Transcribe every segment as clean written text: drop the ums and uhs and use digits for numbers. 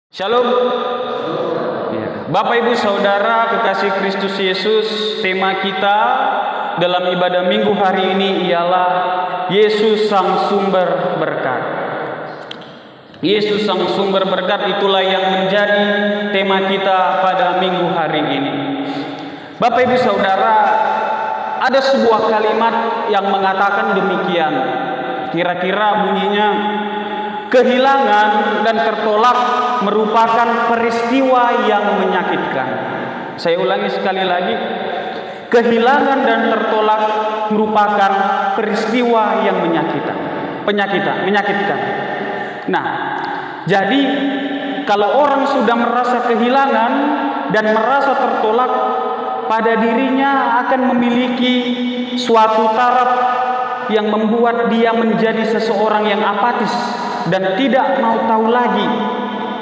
Shalom. Ya. Bapak Ibu Saudara kekasih Kristus Yesus, tema kita dalam ibadah minggu hari ini ialah Yesus Sang Sumber Berkat. Yesus Sang Sumber Berkat, itulah yang menjadi tema kita pada minggu hari ini. Bapak Ibu Saudara, ada sebuah kalimat yang mengatakan demikian. Kira-kira bunyinya, kehilangan dan tertolak merupakan peristiwa yang menyakitkan. Saya ulangi sekali lagi. Kehilangan dan tertolak merupakan peristiwa yang menyakitkan. Nah, jadi kalau orang sudah merasa kehilangan dan merasa tertolak, pada dirinya akan memiliki suatu taraf yang membuat dia menjadi seseorang yang apatis dan tidak mau tahu lagi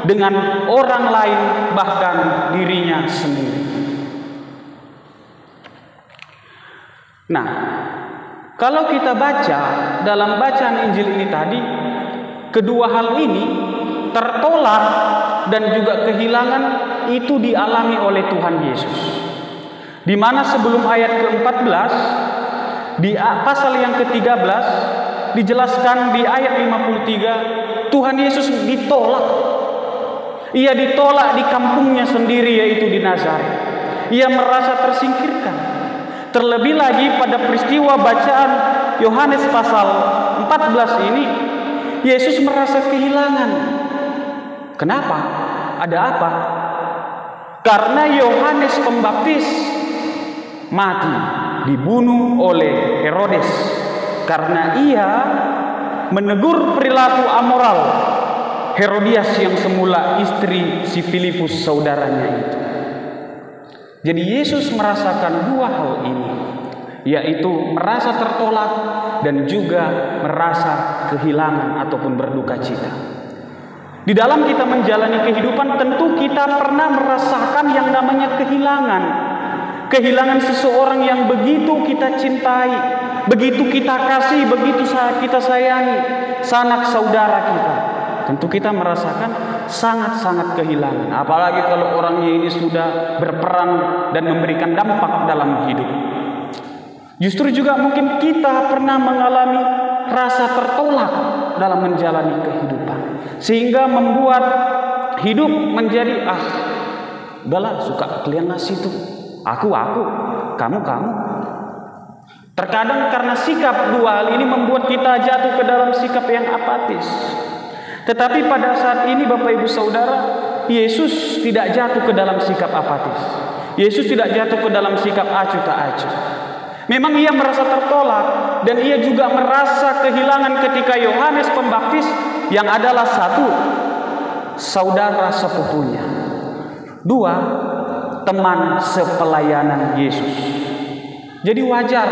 dengan orang lain, bahkan dirinya sendiri. Nah, kalau kita baca dalam bacaan Injil ini tadi, kedua hal ini, tertolak dan juga kehilangan, itu dialami oleh Tuhan Yesus. Di mana sebelum ayat ke-14, di pasal yang ke-13, dijelaskan di ayat 53, Tuhan Yesus ditolak. Ia ditolak di kampungnya sendiri, yaitu di Nazaret. Ia merasa tersingkirkan. Terlebih lagi pada peristiwa bacaan Yohanes pasal 14 ini, Yesus merasa kehilangan. Kenapa? Ada apa? Karena Yohanes Pembaptis mati, dibunuh oleh Herodes karena ia menegur perilaku amoral Herodias yang semula istri si Filipus saudaranya itu. Jadi Yesus merasakan dua hal ini, yaitu merasa tertolak dan juga merasa kehilangan ataupun berduka cita. Di dalam kita menjalani kehidupan, tentu kita pernah merasakan yang namanya kehilangan. Kehilangan seseorang yang begitu kita cintai, begitu kita kasih, begitu kita sayangi, sanak saudara kita. Tentu kita merasakan sangat-sangat kehilangan. Apalagi kalau orangnya ini sudah berperan dan memberikan dampak dalam hidup. Justru juga mungkin kita pernah mengalami rasa tertolak dalam menjalani kehidupan, sehingga membuat hidup menjadi udahlah, suka kalian ngasih tuh, aku, kamu. Terkadang karena sikap dua hal ini membuat kita jatuh ke dalam sikap yang apatis. Tetapi pada saat ini Bapak Ibu Saudara, Yesus tidak jatuh ke dalam sikap apatis. Yesus tidak jatuh ke dalam sikap acuh tak acuh. Memang ia merasa tertolak dan ia juga merasa kehilangan ketika Yohanes Pembaptis yang adalah satu, saudara sepupunya. Dua, teman sepelayanan Yesus. Jadi wajar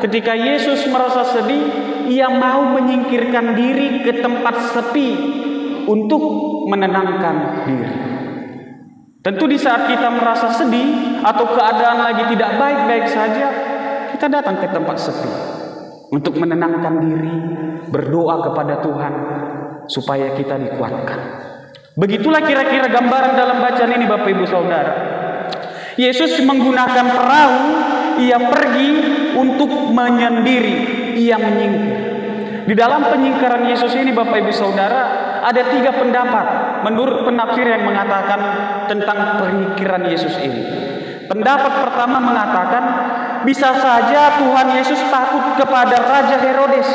ketika Yesus merasa sedih, ia mau menyingkirkan diri ke tempat sepi untuk menenangkan diri. Tentu di saat kita merasa sedih atau keadaan lagi tidak baik-baik saja, kita datang ke tempat sepi untuk menenangkan diri, berdoa kepada Tuhan supaya kita dikuatkan. Begitulah kira-kira gambaran dalam bacaan ini Bapak Ibu Saudara. Yesus menggunakan perahu, ia pergi untuk menyendiri, ia menyingkir. Di dalam penyingkiran Yesus ini Bapak Ibu Saudara, ada tiga pendapat menurut penafsir yang mengatakan tentang penyingkiran Yesus ini. Pendapat pertama mengatakan, bisa saja Tuhan Yesus takut kepada Raja Herodes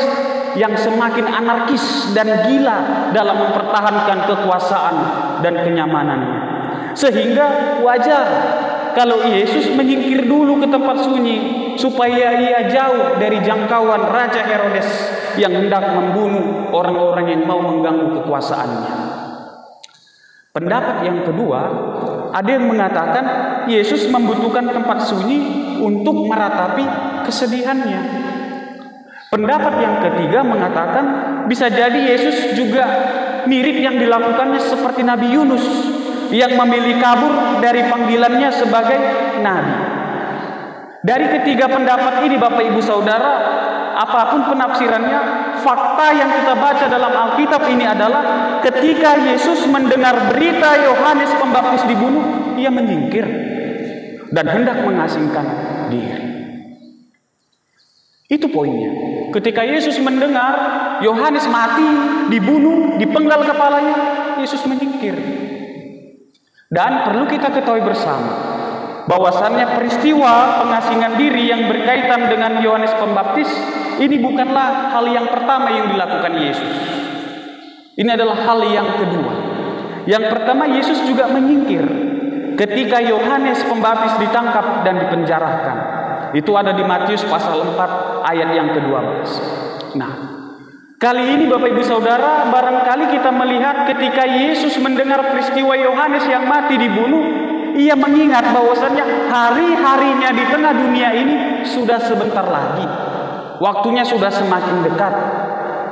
yang semakin anarkis dan gila dalam mempertahankan kekuasaan dan kenyamanannya. Sehingga wajar kalau Yesus menyingkir dulu ke tempat sunyi supaya ia jauh dari jangkauan Raja Herodes yang hendak membunuh orang-orang yang mau mengganggu kekuasaannya. Pendapat yang kedua, ada yang mengatakan Yesus membutuhkan tempat sunyi untuk meratapi kesedihannya. Pendapat yang ketiga mengatakan bisa jadi Yesus juga mirip yang dilakukannya seperti Nabi Yunus yang memilih kabur dari panggilannya sebagai nabi. Dari ketiga pendapat ini Bapak Ibu Saudara, apapun penafsirannya, fakta yang kita baca dalam Alkitab ini adalah ketika Yesus mendengar berita Yohanes Pembaptis dibunuh, ia menyingkir dan hendak mengasingkan diri. Itu poinnya. Ketika Yesus mendengar Yohanes mati, dibunuh, dipenggal kepalanya, Yesus menyingkir. Dan perlu kita ketahui bersama bahwasannya peristiwa pengasingan diri yang berkaitan dengan Yohanes Pembaptis ini bukanlah hal yang pertama yang dilakukan Yesus. Ini adalah hal yang kedua. Yang pertama, Yesus juga menyingkir ketika Yohanes Pembaptis ditangkap dan dipenjarakan. Itu ada di Matius pasal 4 ayat yang ke-12. Nah, kali ini Bapak Ibu Saudara, barangkali kita melihat ketika Yesus mendengar peristiwa Yohanes yang mati dibunuh, ia mengingat bahwasannya hari-harinya di tengah dunia ini sudah sebentar lagi. Waktunya sudah semakin dekat.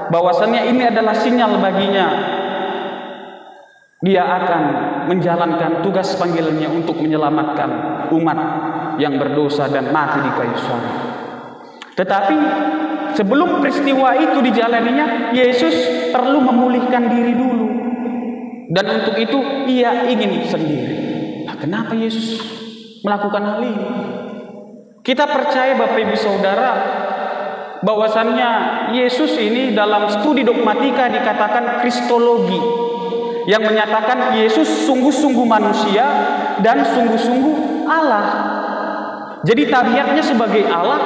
Bahwasannya ini adalah sinyal baginya. Dia akan menjalankan tugas panggilannya untuk menyelamatkan umat yang berdosa dan mati di kayu salib. Tetapi sebelum peristiwa itu dijalaninya, Yesus perlu memulihkan diri dulu. Dan untuk itu ia ingin sendiri. Nah, kenapa Yesus melakukan hal ini? Kita percaya Bapak Ibu Saudara bahwasannya Yesus ini dalam studi dogmatika dikatakan kristologi, yang menyatakan Yesus sungguh-sungguh manusia dan sungguh-sungguh Allah. Jadi tabiatnya sebagai Allah,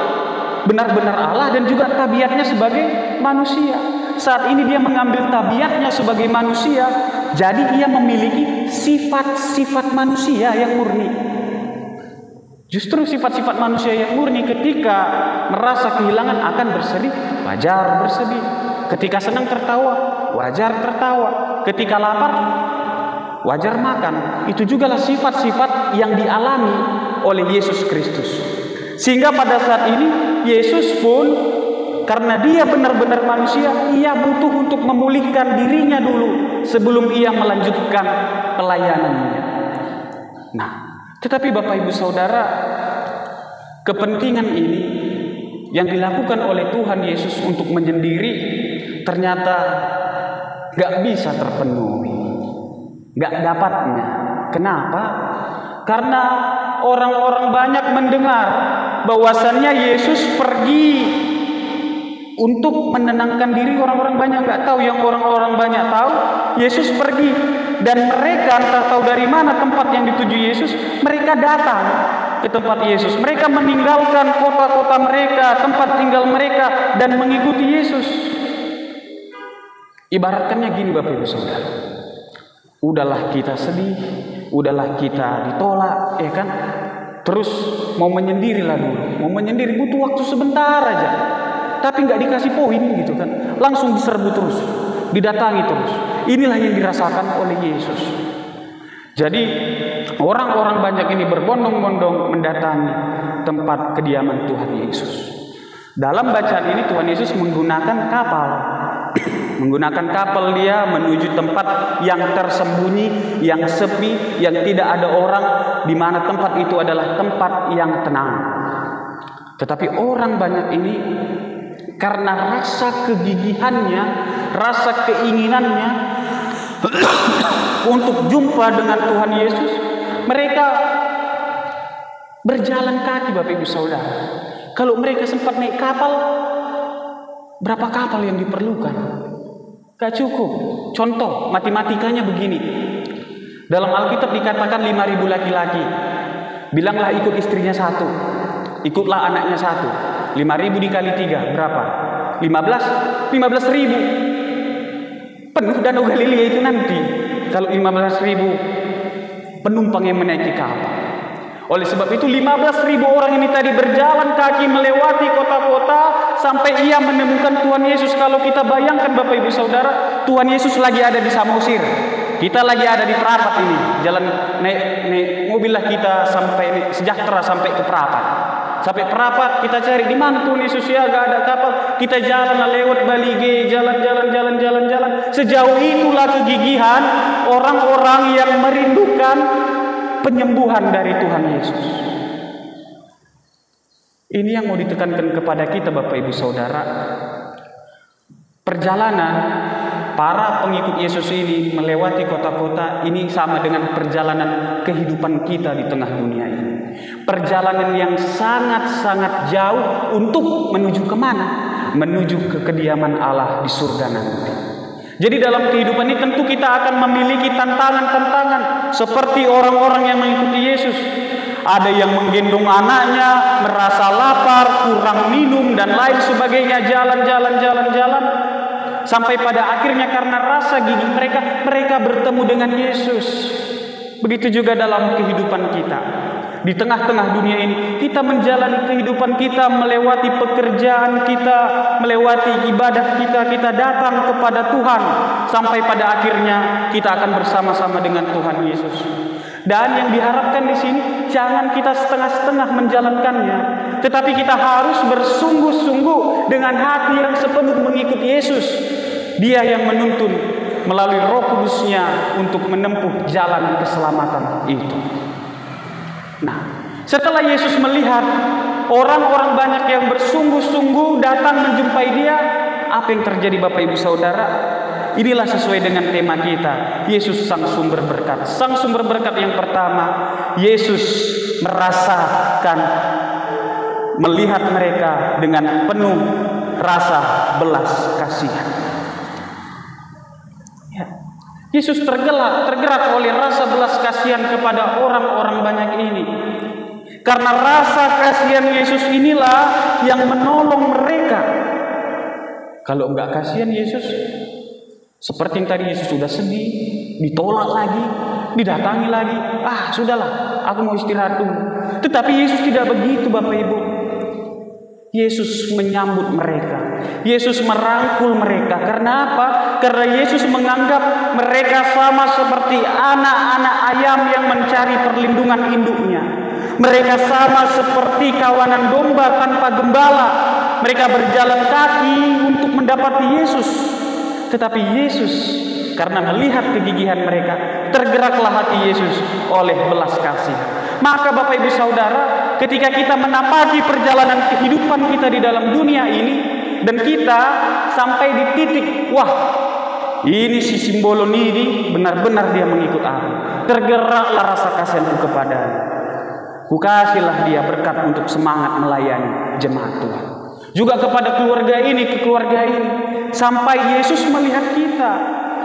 benar-benar Allah, dan juga tabiatnya sebagai manusia. Saat ini dia mengambil tabiatnya sebagai manusia, jadi ia memiliki sifat-sifat manusia yang murni. Justru sifat-sifat manusia yang murni ketika merasa kehilangan akan bersedih, wajar bersedih. Ketika senang tertawa, wajar tertawa. Ketika lapar, wajar makan. Itu jugalah sifat-sifat yang dialami oleh Yesus Kristus. Sehingga pada saat ini Yesus pun, karena dia benar-benar manusia, ia butuh untuk memulihkan dirinya dulu sebelum ia melanjutkan pelayanannya. Nah, tetapi Bapak Ibu Saudara, kepentingan ini yang dilakukan oleh Tuhan Yesus untuk menyendiri ternyata gak bisa terpenuhi, gak dapatnya. Kenapa? Karena orang-orang banyak mendengar bahwasannya Yesus pergi untuk menenangkan diri. Orang-orang banyak gak tahu. Yang orang-orang banyak tahu, Yesus pergi. Dan mereka entah tahu dari mana tempat yang dituju Yesus, mereka datang ke tempat Yesus. Mereka meninggalkan kota-kota mereka, tempat tinggal mereka, dan mengikuti Yesus. Ibaratkannya gini Bapak Ibu Saudara, udahlah kita sedih, udahlah kita ditolak, ya kan? Terus mau menyendirilah dulu, mau menyendiri butuh waktu sebentar aja, tapi nggak dikasih poin gitu kan, langsung diserbu terus, didatangi terus. Inilah yang dirasakan oleh Yesus. Jadi orang-orang banyak ini berbondong-bondong mendatangi tempat kediaman Tuhan Yesus. Dalam bacaan ini Tuhan Yesus menggunakan kapal. Menggunakan kapal dia menuju tempat yang tersembunyi, yang sepi, yang tidak ada orang, di mana tempat itu adalah tempat yang tenang. Tetapi orang banyak ini karena rasa kegigihannya, rasa keinginannya untuk jumpa dengan Tuhan Yesus, mereka berjalan kaki Bapak Ibu Saudara. Kalau mereka sempat naik kapal, berapa kapal yang diperlukan? Gak cukup. Contoh matematikanya begini. Dalam Alkitab dikatakan 5.000 laki-laki. Bilanglah ikut istrinya 1, ikutlah anaknya 1. 5.000 dikali 3 berapa? 15.000. Penuh Danau Galilea itu nanti kalau 15.000 penumpang yang menaiki kapal. Oleh sebab itu 15.000 orang ini tadi berjalan kaki melewati kota-kota sampai ia menemukan Tuhan Yesus. Kalau kita bayangkan Bapak Ibu Saudara, Tuhan Yesus lagi ada di Samosir, kita lagi ada di Perapat ini, jalan naik mobil lah kita sampai Sejahtera sampai ke Perapat. Sampai Perapat kita cari di mana Tuhan Yesus, ya gak ada kapal. Kita jalan lewat Balige, jalan. Sejauh itulah kegigihan orang-orang yang merindukan penyembuhan dari Tuhan Yesus. Ini yang mau ditekankan kepada kita Bapak Ibu Saudara. Perjalanan para pengikut Yesus ini melewati kota-kota ini sama dengan perjalanan kehidupan kita di tengah dunia ini. Perjalanan yang sangat-sangat jauh untuk menuju kemana? Menuju ke kediaman Allah di surga nanti. Jadi dalam kehidupan ini tentu kita akan memiliki tantangan-tantangan seperti orang-orang yang mengikuti Yesus. Ada yang menggendong anaknya, merasa lapar, kurang minum dan lain sebagainya, jalan. Sampai pada akhirnya karena rasa gini mereka bertemu dengan Yesus. Begitu juga dalam kehidupan kita. Di tengah-tengah dunia ini kita menjalani kehidupan kita, melewati pekerjaan kita, melewati ibadah kita datang kepada Tuhan. Sampai pada akhirnya kita akan bersama-sama dengan Tuhan Yesus. Dan yang diharapkan di sini jangan kita setengah-setengah menjalankannya, tetapi kita harus bersungguh-sungguh dengan hati yang sepenuh mengikuti Yesus. Dia yang menuntun melalui Roh Kudus-Nya untuk menempuh jalan keselamatan itu. Nah, setelah Yesus melihat orang-orang banyak yang bersungguh-sungguh datang menjumpai Dia, apa yang terjadi Bapak Ibu Saudara? Inilah sesuai dengan tema kita, Yesus Sang Sumber Berkat. Sang Sumber Berkat yang pertama, Yesus merasakan, melihat mereka dengan penuh rasa belas kasihan. Ya. Yesus tergerak oleh rasa belas kasihan kepada orang-orang banyak ini. Karena rasa kasihan Yesus inilah yang menolong mereka. Kalau enggak kasihan Yesus, seperti yang tadi Yesus sudah sedih, ditolak lagi, didatangi lagi. Sudahlah, aku mau istirahat dulu. Tetapi Yesus tidak begitu Bapak Ibu. Yesus menyambut mereka. Yesus merangkul mereka. Karena apa? Karena Yesus menganggap mereka sama seperti anak-anak ayam yang mencari perlindungan induknya. Mereka sama seperti kawanan domba tanpa gembala. Mereka berjalan kaki untuk mendapati Yesus. Tetapi Yesus, karena melihat kegigihan mereka, tergeraklah hati Yesus oleh belas kasih. Maka Bapak Ibu Saudara, ketika kita menapaki perjalanan kehidupan kita di dalam dunia ini, dan kita sampai di titik, ini si Simbolon ini benar-benar dia mengikut aku. Tergeraklah rasa kasihanku kepadanya. Kukasihlah dia berkat untuk semangat melayani jemaat Tuhan. Juga kepada keluarga ini, ke keluarga ini. Sampai Yesus melihat kita.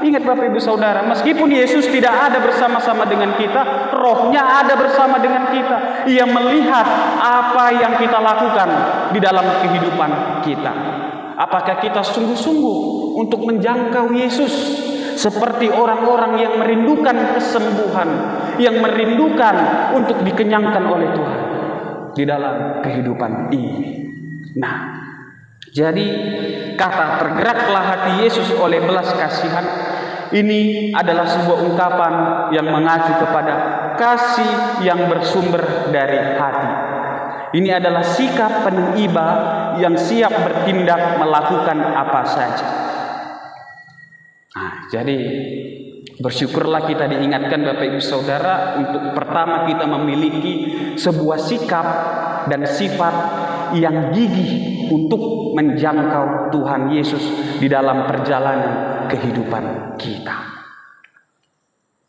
Ingat Bapak Ibu Saudara, meskipun Yesus tidak ada bersama-sama dengan kita, Roh-Nya ada bersama dengan kita. Ia melihat apa yang kita lakukan di dalam kehidupan kita. Apakah kita sungguh-sungguh untuk menjangkau Yesus seperti orang-orang yang merindukan kesembuhan, yang merindukan untuk dikenyangkan oleh Tuhan di dalam kehidupan ini. Nah, jadi kata tergeraklah hati Yesus oleh belas kasihan ini adalah sebuah ungkapan yang mengacu kepada kasih yang bersumber dari hati. Ini adalah sikap penuh iba yang siap bertindak melakukan apa saja. Nah, jadi bersyukurlah kita diingatkan Bapak Ibu Saudara untuk pertama kita memiliki sebuah sikap dan sifat yang gigih untuk menjangkau Tuhan Yesus di dalam perjalanan kehidupan kita.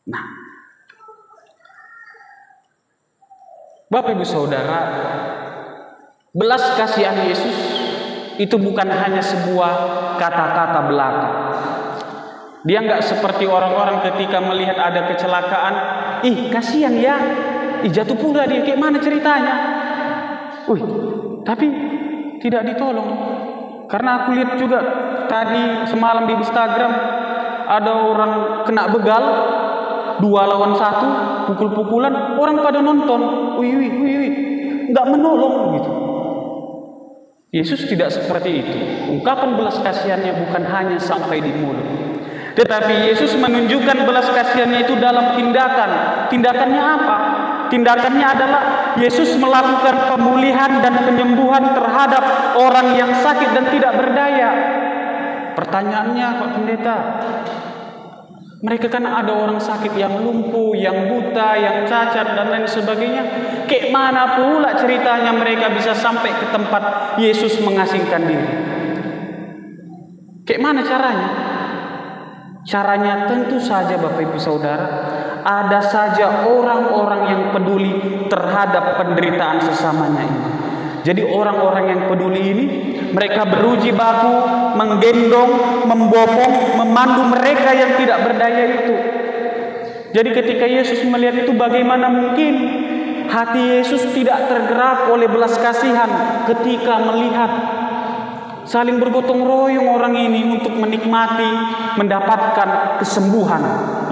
Nah, Bapak Ibu Saudara, belas kasihan Yesus itu bukan hanya sebuah kata-kata belaka. Dia nggak seperti orang-orang ketika melihat ada kecelakaan, kasihan ya, jatuh pula dia, kayak mana ceritanya? Tapi tidak ditolong. Karena aku lihat juga tadi semalam di Instagram ada orang kena begal 2 lawan 1, pukul-pukulan, orang pada nonton, nggak menolong gitu. Yesus tidak seperti itu. Ungkapan belas kasihannya bukan hanya sampai di mulut, tetapi Yesus menunjukkan belas kasihannya itu dalam tindakan. Tindakannya apa? Tindakannya adalah Yesus melakukan pemulihan dan penyembuhan terhadap orang yang sakit dan tidak berdaya. Pertanyaannya, Pak Pendeta, Mereka kan ada orang sakit yang lumpuh, yang buta, yang cacat dan lain sebagainya. Kayak mana pula ceritanya mereka bisa sampai ke tempat Yesus mengasingkan diri? Kayak mana caranya? Caranya tentu saja Bapak Ibu Saudara, ada saja orang-orang yang peduli terhadap penderitaan sesamanya ini. Jadi orang-orang yang peduli ini, mereka beruji baku, menggendong, membopong, memandu mereka yang tidak berdaya itu. Jadi ketika Yesus melihat itu, bagaimana mungkin hati Yesus tidak tergerak oleh belas kasihan ketika melihat saling bergotong royong orang ini untuk menikmati, mendapatkan kesembuhan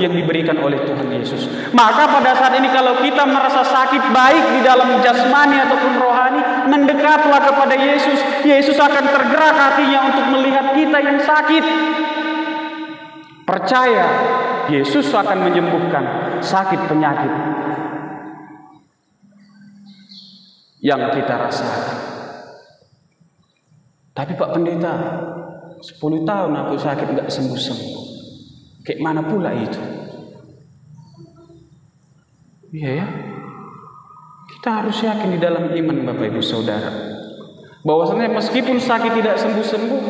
yang diberikan oleh Tuhan Yesus. Maka pada saat ini kalau kita merasa sakit baik di dalam jasmani ataupun rohani, mendekatlah kepada Yesus. Yesus akan tergerak hatinya untuk melihat kita yang sakit. Percaya, Yesus akan menyembuhkan sakit penyakit yang kita rasakan. Tapi Pak Pendeta, 10 tahun aku sakit nggak sembuh-sembuh. Kayak mana pula itu? Iya ya. Kita harus yakin di dalam iman Bapak Ibu Saudara, bahwasanya meskipun sakit tidak sembuh-sembuh,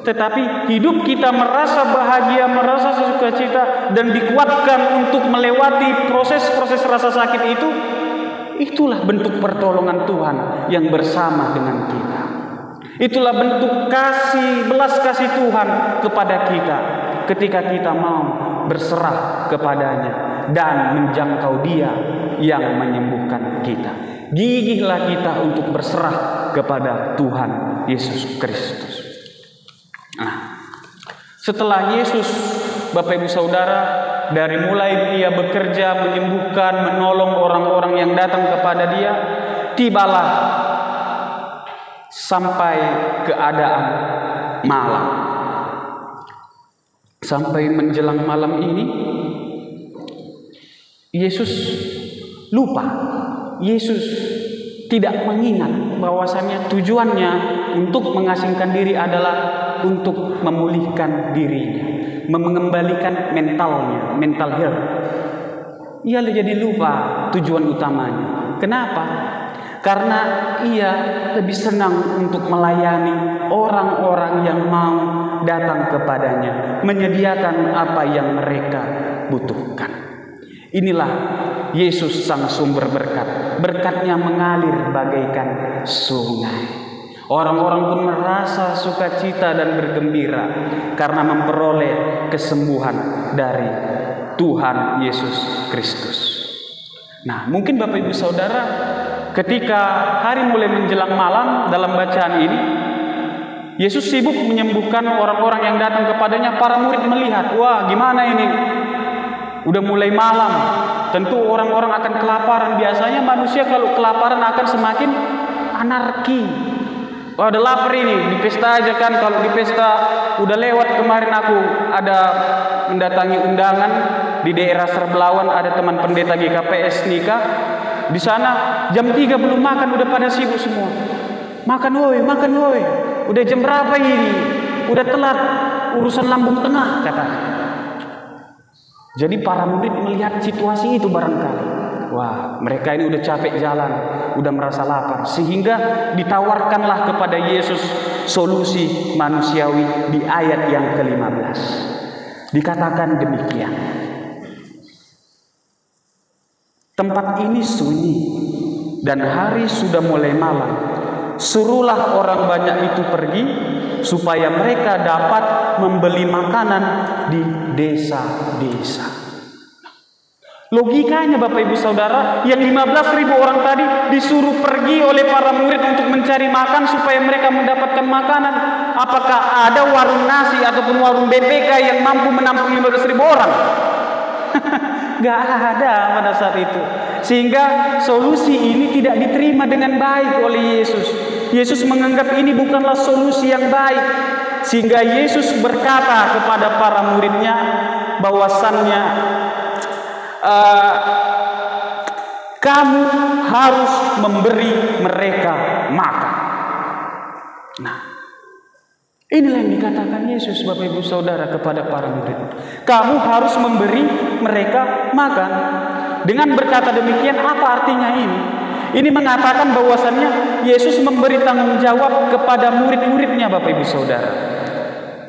tetapi hidup kita merasa bahagia, merasa sukacita dan dikuatkan untuk melewati proses-proses rasa sakit itu. Itulah bentuk pertolongan Tuhan yang bersama dengan kita. Itulah bentuk kasih, belas kasih Tuhan kepada kita ketika kita mau berserah kepadanya dan menjangkau Dia yang menyembuhkan kita. Gigihlah kita untuk berserah kepada Tuhan Yesus Kristus. Nah, setelah Yesus, Bapak Ibu Saudara, dari mulai Dia bekerja, menyembuhkan, menolong orang-orang yang datang kepada Dia, tibalah sampai keadaan malam. Sampai menjelang malam ini, Yesus lupa. Yesus tidak mengingat bahwasannya tujuannya untuk mengasingkan diri adalah untuk memulihkan dirinya, mengembalikan mentalnya, mental health. Ia jadi lupa tujuan utamanya. Kenapa? Karena ia lebih senang untuk melayani orang-orang yang mau datang kepadanya, menyediakan apa yang mereka butuhkan. Inilah Yesus sang sumber berkat. Berkatnya mengalir bagaikan sungai. Orang-orang pun merasa sukacita dan bergembira karena memperoleh kesembuhan dari Tuhan Yesus Kristus. Nah, mungkin Bapak Ibu Saudara, ketika hari mulai menjelang malam dalam bacaan ini, Yesus sibuk menyembuhkan orang-orang yang datang kepadanya. Para murid melihat, wah gimana ini? Udah mulai malam, tentu orang-orang akan kelaparan. Biasanya manusia kalau kelaparan akan semakin anarki. Wah udah lapar ini, di pesta aja kan. Kalau di pesta udah lewat, kemarin aku ada mendatangi undangan di daerah Serbelawan, ada teman pendeta GKPS nikah. Di sana jam 3 belum makan, udah pada sibuk semua. Makan woi, makan woi. Udah jam berapa ini? Udah telat, urusan lambung tengah katanya. Jadi para murid melihat situasi itu barangkali. Wah, mereka ini udah capek jalan, udah merasa lapar. Sehingga ditawarkanlah kepada Yesus solusi manusiawi di ayat yang ke-15. Dikatakan demikian. Tempat ini sunyi dan hari sudah mulai malam. Suruhlah orang banyak itu pergi supaya mereka dapat membeli makanan di desa-desa. Logikanya Bapak Ibu Saudara, yang 15.000 orang tadi disuruh pergi oleh para murid untuk mencari makan supaya mereka mendapatkan makanan. Apakah ada warung nasi ataupun warung BPK yang mampu menampung 15.000 orang? Gak ada pada saat itu. Sehingga solusi ini tidak diterima dengan baik oleh Yesus. Yesus menganggap ini bukanlah solusi yang baik. Sehingga Yesus berkata kepada para muridnya bahwasannya kamu harus memberi mereka makan. Nah, Inilah yang dikatakan Yesus, Bapak Ibu Saudara, kepada para murid. Kamu harus memberi mereka makan. Dengan berkata demikian, apa artinya ini? Ini mengatakan bahwasannya Yesus memberi tanggung jawab kepada murid-muridnya, Bapak Ibu Saudara.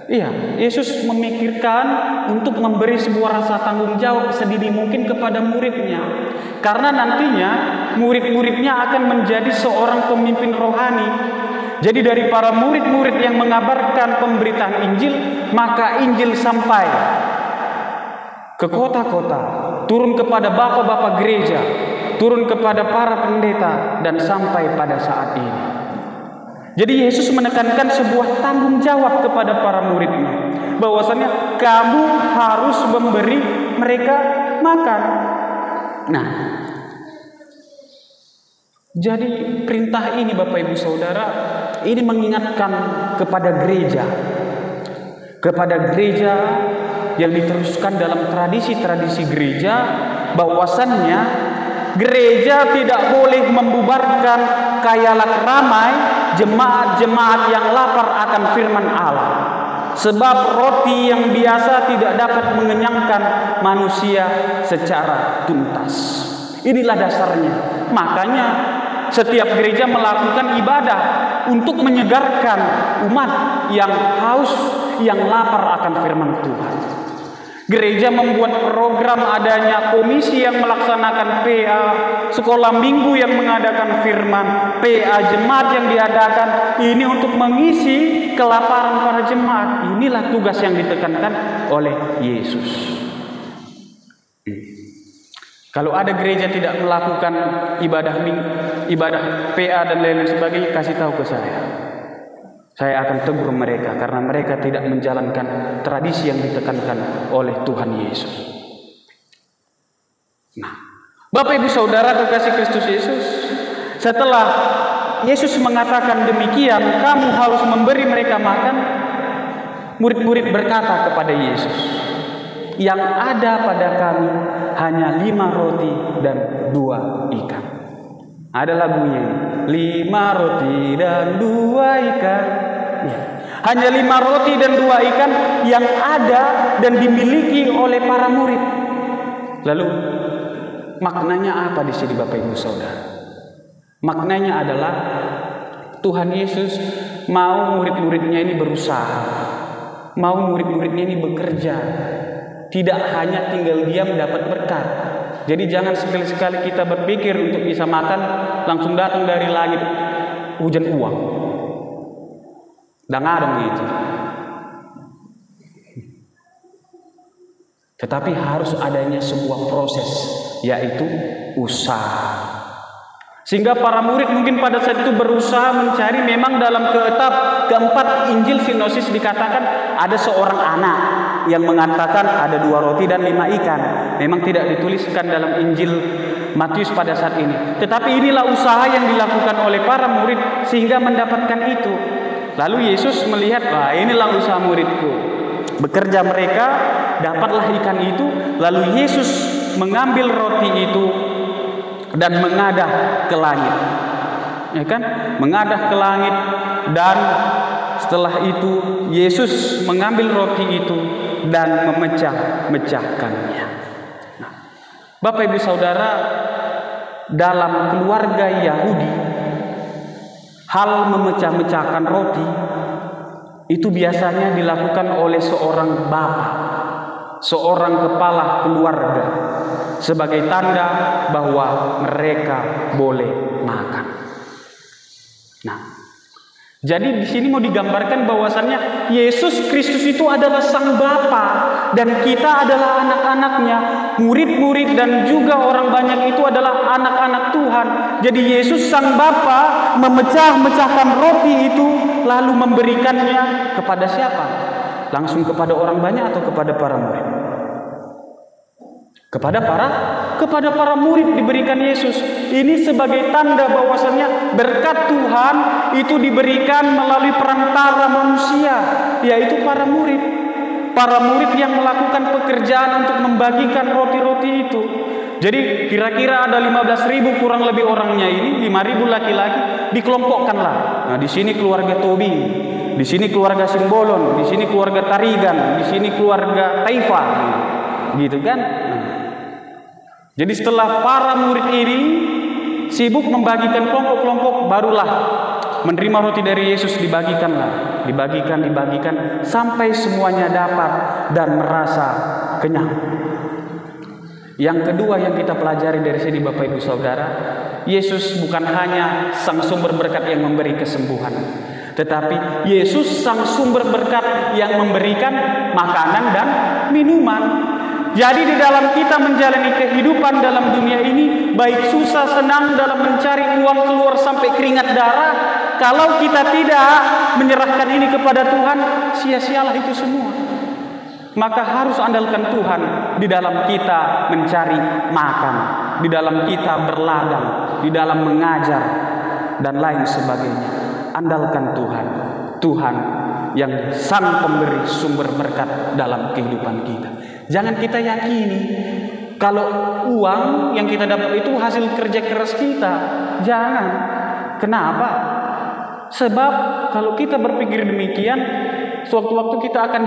Iya, Yesus memikirkan untuk memberi sebuah rasa tanggung jawab sedini mungkin kepada muridnya. Karena nantinya murid-muridnya akan menjadi seorang pemimpin rohani. Jadi dari para murid-murid yang mengabarkan pemberitaan Injil, maka Injil sampai ke kota-kota, turun kepada bapak-bapak gereja, turun kepada para pendeta, dan sampai pada saat ini. Jadi Yesus menekankan sebuah tanggung jawab kepada para muridnya, bahwasanya kamu harus memberi mereka makan. Nah, jadi perintah ini, Bapak Ibu Saudara, ini mengingatkan kepada gereja yang diteruskan dalam tradisi-tradisi gereja, bahwasannya gereja tidak boleh membubarkan khayalak ramai jemaat-jemaat yang lapar akan firman Allah. Sebab roti yang biasa tidak dapat mengenyangkan manusia secara tuntas. Inilah dasarnya. Makanya setiap gereja melakukan ibadah untuk menyegarkan umat yang haus, yang lapar akan firman Tuhan. Gereja membuat program adanya komisi yang melaksanakan PA, sekolah minggu yang mengadakan firman, PA jemaat yang diadakan. Ini untuk mengisi kelaparan para jemaat. Inilah tugas yang ditekankan oleh Yesus. Kalau ada gereja tidak melakukan ibadah PA dan lain-lain sebagainya, kasih tahu ke saya. Saya akan tegur mereka karena mereka tidak menjalankan tradisi yang ditekankan oleh Tuhan Yesus. Nah, Bapak Ibu Saudara terkasih Kristus Yesus, setelah Yesus mengatakan demikian, kamu harus memberi mereka makan, murid-murid berkata kepada Yesus, yang ada pada kami hanya 5 roti dan 2 ikan. Ada lagunya, 5 roti dan 2 ikan. Ya. Hanya 5 roti dan 2 ikan yang ada dan dimiliki oleh para murid. Lalu maknanya apa di sini, Bapak Ibu Saudara? Maknanya adalah Tuhan Yesus mau murid-muridnya ini berusaha, mau murid-muridnya ini bekerja, tidak hanya tinggal diam dapat berkat. Jadi jangan sekali-sekali kita berpikir untuk bisa makan langsung datang dari langit hujan uang. Dan ada gitu. Tetapi harus adanya sebuah proses, yaitu usaha. Sehingga para murid mungkin pada saat itu berusaha mencari, memang dalam keempat Injil sinopsis dikatakan ada seorang anak yang mengatakan ada 2 roti dan 5 ikan. Memang tidak dituliskan dalam Injil Matius pada saat ini. Tetapi inilah usaha yang dilakukan oleh para murid sehingga mendapatkan itu. Lalu Yesus melihat, wah inilah usaha muridku. Bekerja mereka, dapatlah ikan itu. Lalu Yesus mengambil roti itu dan mengadah ke langit. Ya kan? Mengadah ke langit, dan setelah itu Yesus mengambil roti itu dan memecah-mecahkannya. Nah, Bapak Ibu Saudara, dalam keluarga Yahudi, hal memecah-mecahkan roti itu biasanya dilakukan oleh seorang bapak, seorang kepala keluarga, sebagai tanda bahwa mereka boleh makan. Nah, jadi di sini mau digambarkan bahwasannya Yesus Kristus itu adalah Sang Bapa dan kita adalah anak-anaknya, murid-murid dan juga orang banyak itu adalah anak-anak Tuhan. Jadi Yesus Sang Bapa memecah-mecahkan roti itu lalu memberikannya kepada siapa? Langsung kepada orang banyak atau kepada para murid? Kepada para murid diberikan Yesus. Ini sebagai tanda bahwasannya berkat Tuhan itu diberikan melalui perantara manusia, yaitu para murid. Para murid yang melakukan pekerjaan untuk membagikan roti-roti itu. Jadi kira-kira ada 15.000 kurang lebih orangnya ini, 5.000 laki-laki. dikelompokkanlah. Nah, di sini keluarga Tobi, di sini keluarga Simbolon, di sini keluarga Tarigan, di sini keluarga Taifa, gitu kan? Jadi setelah para murid ini sibuk membagikan kelompok-kelompok, barulah menerima roti dari Yesus, dibagikan sampai semuanya dapat dan merasa kenyang. Yang kedua yang kita pelajari dari sini Bapak Ibu Saudara, Yesus bukan hanya sang sumber berkat yang memberi kesembuhan, tetapi Yesus sang sumber berkat yang memberikan makanan dan minuman. Jadi di dalam kita menjalani kehidupan dalam dunia ini, baik susah senang dalam mencari uang keluar sampai keringat darah, kalau kita tidak menyerahkan ini kepada Tuhan, sia-sialah itu semua. Maka harus andalkan Tuhan di dalam kita mencari makan, di dalam kita berladang, di dalam mengajar, dan lain sebagainya. Andalkan Tuhan, Tuhan yang sang pemberi sumber berkat dalam kehidupan kita. Jangan kita yakini kalau uang yang kita dapat itu hasil kerja keras kita. Jangan. Kenapa? Sebab kalau kita berpikir demikian, sewaktu-waktu kita akan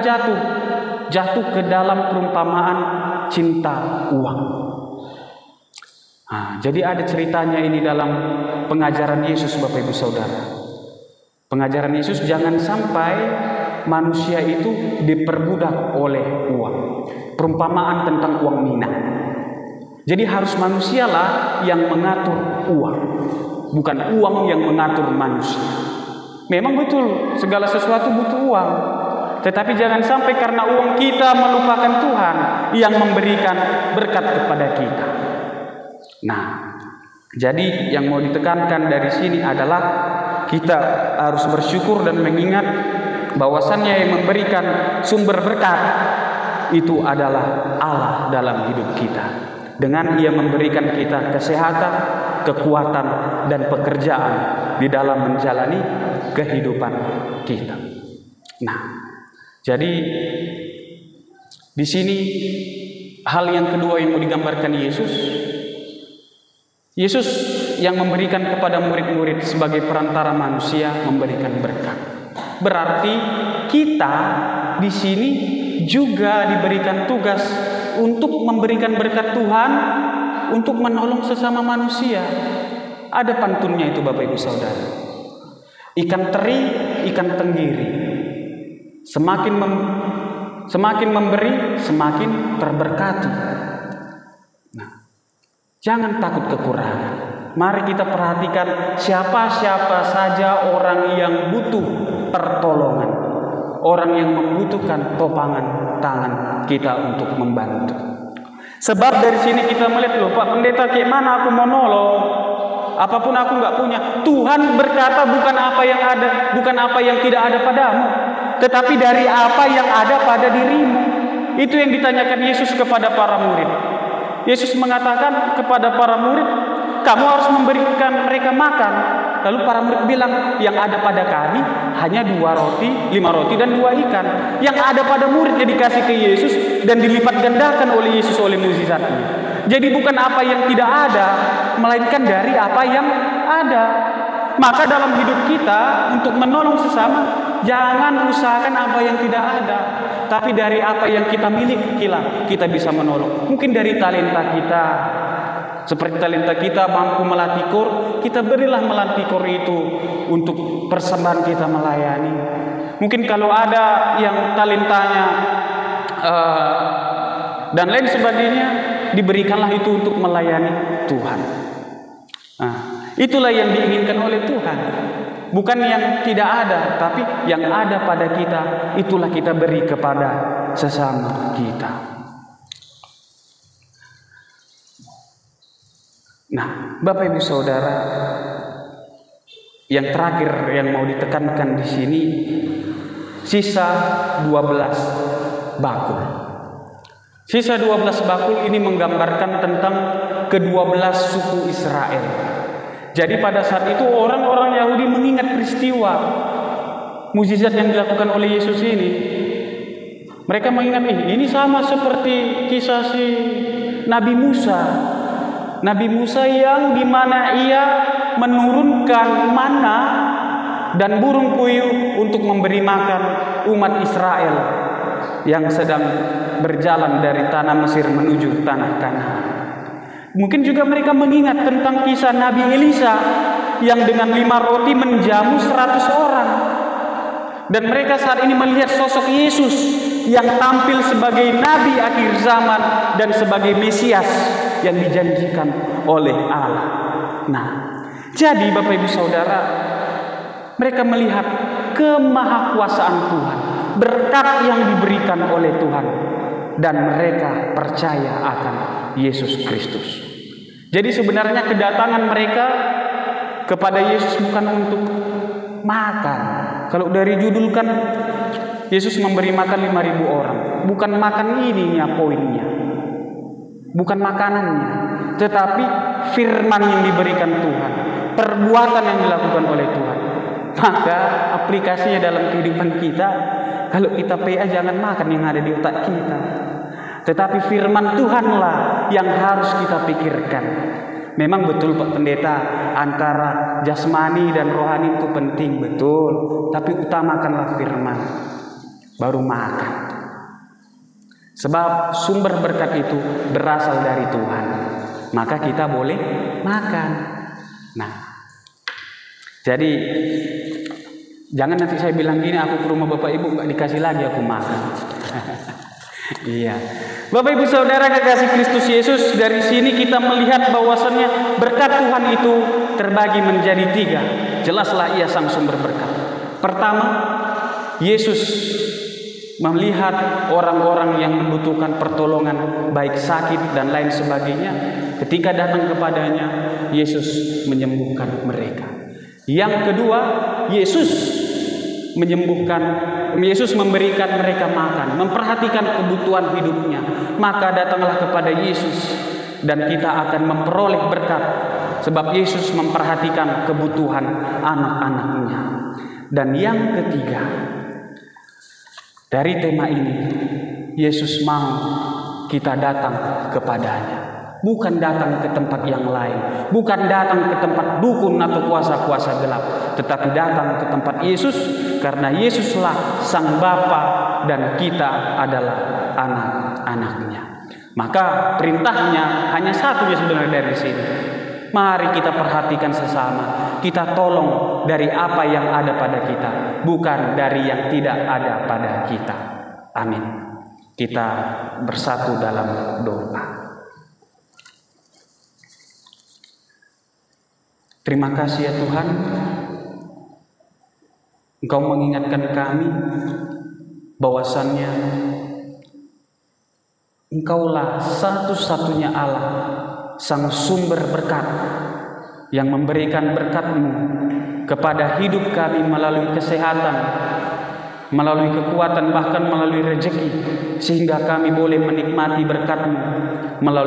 jatuh ke dalam perumpamaan cinta uang. Nah, jadi ada ceritanya ini dalam pengajaran Yesus Bapak Ibu Saudara. Pengajaran Yesus, jangan sampai manusia itu diperbudak oleh uang. Perumpamaan tentang uang mina. Jadi harus manusialah yang mengatur uang, bukan uang yang mengatur manusia. Memang betul segala sesuatu butuh uang, tetapi jangan sampai karena uang kita melupakan Tuhan yang memberikan berkat kepada kita. Nah, jadi yang mau ditekankan dari sini adalah kita harus bersyukur dan mengingat bahwasannya yang memberikan sumber berkat itu adalah Allah dalam hidup kita. Dengan Ia memberikan kita kesehatan, kekuatan, dan pekerjaan di dalam menjalani kehidupan kita. Nah, jadi di sini hal yang kedua yang mau digambarkan Yesus yang memberikan kepada murid-murid sebagai perantara manusia memberikan berkat. Berarti kita di sini juga diberikan tugas untuk memberikan berkat Tuhan, untuk menolong sesama manusia. Ada pantunnya itu Bapak Ibu Saudara. Ikan teri, ikan tenggiri. Semakin memberi, semakin terberkati. Nah, jangan takut kekurangan. Mari kita perhatikan siapa-siapa saja orang yang butuh pertolongan, orang yang membutuhkan topangan tangan kita untuk membantu. Sebab dari sini kita melihat, loh Pak Pendeta, kayak mana aku mau nolong? Apapun aku nggak punya. Tuhan berkata bukan apa yang ada, bukan apa yang tidak ada padamu, tetapi dari apa yang ada pada dirimu. Itu yang ditanyakan Yesus kepada para murid. Yesus mengatakan kepada para murid, kamu harus memberikan mereka makan. Lalu para murid bilang, yang ada pada kami hanya 5 roti dan 2 ikan. Yang ada pada muridnya dikasih ke Yesus dan dilipat gandakan oleh Yesus oleh mukjizatnya. Jadi bukan apa yang tidak ada, melainkan dari apa yang ada. Maka dalam hidup kita untuk menolong sesama, jangan usahakan apa yang tidak ada, tapi dari apa yang kita miliki kita bisa menolong. Mungkin dari talenta kita. Seperti talenta kita mampu melatih kor, kita berilah melatih kor itu untuk persembahan kita melayani. Mungkin kalau ada yang talentanya dan lain sebagainya, diberikanlah itu untuk melayani Tuhan. Nah, itulah yang diinginkan oleh Tuhan. Bukan yang tidak ada, tapi yang ada pada kita, itulah kita beri kepada sesama kita. Nah, Bapak Ibu Saudara, yang terakhir yang mau ditekankan di sini, sisa 12 bakul. Sisa 12 bakul ini menggambarkan tentang ke-12 suku Israel. Jadi pada saat itu orang-orang Yahudi mengingat peristiwa mukjizat yang dilakukan oleh Yesus ini. Mereka mengingat, ini sama seperti kisah si Nabi Musa. Nabi Musa yang dimana ia menurunkan mana dan burung puyuh untuk memberi makan umat Israel yang sedang berjalan dari tanah Mesir menuju tanah Kanaan. Mungkin juga mereka mengingat tentang kisah Nabi Elisa yang dengan 5 roti menjamu 100 orang. Dan mereka saat ini melihat sosok Yesus yang tampil sebagai nabi akhir zaman dan sebagai Mesias yang dijanjikan oleh Allah. Nah, jadi Bapak Ibu Saudara, mereka melihat kemahakuasaan Tuhan, berkat yang diberikan oleh Tuhan, dan mereka percaya akan Yesus Kristus. Jadi sebenarnya kedatangan mereka kepada Yesus bukan untuk makan. Kalau dari judul kan Yesus memberi makan 5.000 orang. Bukan makan ininya poinnya. Bukan makanannya, tetapi firman yang diberikan Tuhan, perbuatan yang dilakukan oleh Tuhan. Maka aplikasinya dalam kehidupan kita, kalau kita PA jangan makan yang ada di otak kita, tetapi firman Tuhanlah yang harus kita pikirkan. Memang betul Pak Pendeta, antara jasmani dan rohani itu penting, betul. Tapi utamakanlah firman, baru makan. Sebab sumber berkat itu berasal dari Tuhan. Maka kita boleh makan. Nah, jadi jangan nanti saya bilang gini, aku ke rumah Bapak Ibu nggak dikasih lagi aku makan. Iya. Bapak Ibu Saudara kekasih Kristus Yesus, dari sini kita melihat bahwasannya berkat Tuhan itu terbagi menjadi 3. Jelaslah ia sang sumber berkat. Pertama, Yesus melihat orang-orang yang membutuhkan pertolongan, baik sakit dan lain sebagainya. Ketika datang kepadanya, Yesus menyembuhkan mereka. Yang kedua, Yesus memberikan mereka makan, memperhatikan kebutuhan hidupnya. Maka datanglah kepada Yesus dan kita akan memperoleh berkat, sebab Yesus memperhatikan kebutuhan anak-anaknya. Dan yang ketiga, dari tema ini, Yesus mau kita datang kepadanya. Bukan datang ke tempat yang lain, bukan datang ke tempat dukun atau kuasa-kuasa gelap, tetapi datang ke tempat Yesus, karena Yesuslah Sang Bapa dan kita adalah anak-anaknya. Maka perintahnya hanya satunya sebenarnya dari sini. Mari kita perhatikan sesama, kita tolong dari apa yang ada pada kita, bukan dari yang tidak ada pada kita. Amin. Kita bersatu dalam doa. Terima kasih ya Tuhan, Engkau mengingatkan kami bahwasannya Engkaulah satu-satunya Allah, Sang sumber berkat, yang memberikan berkat-Mu kepada hidup kami melalui kesehatan, melalui kekuatan, bahkan melalui rezeki, sehingga kami boleh menikmati berkat-Mu melalui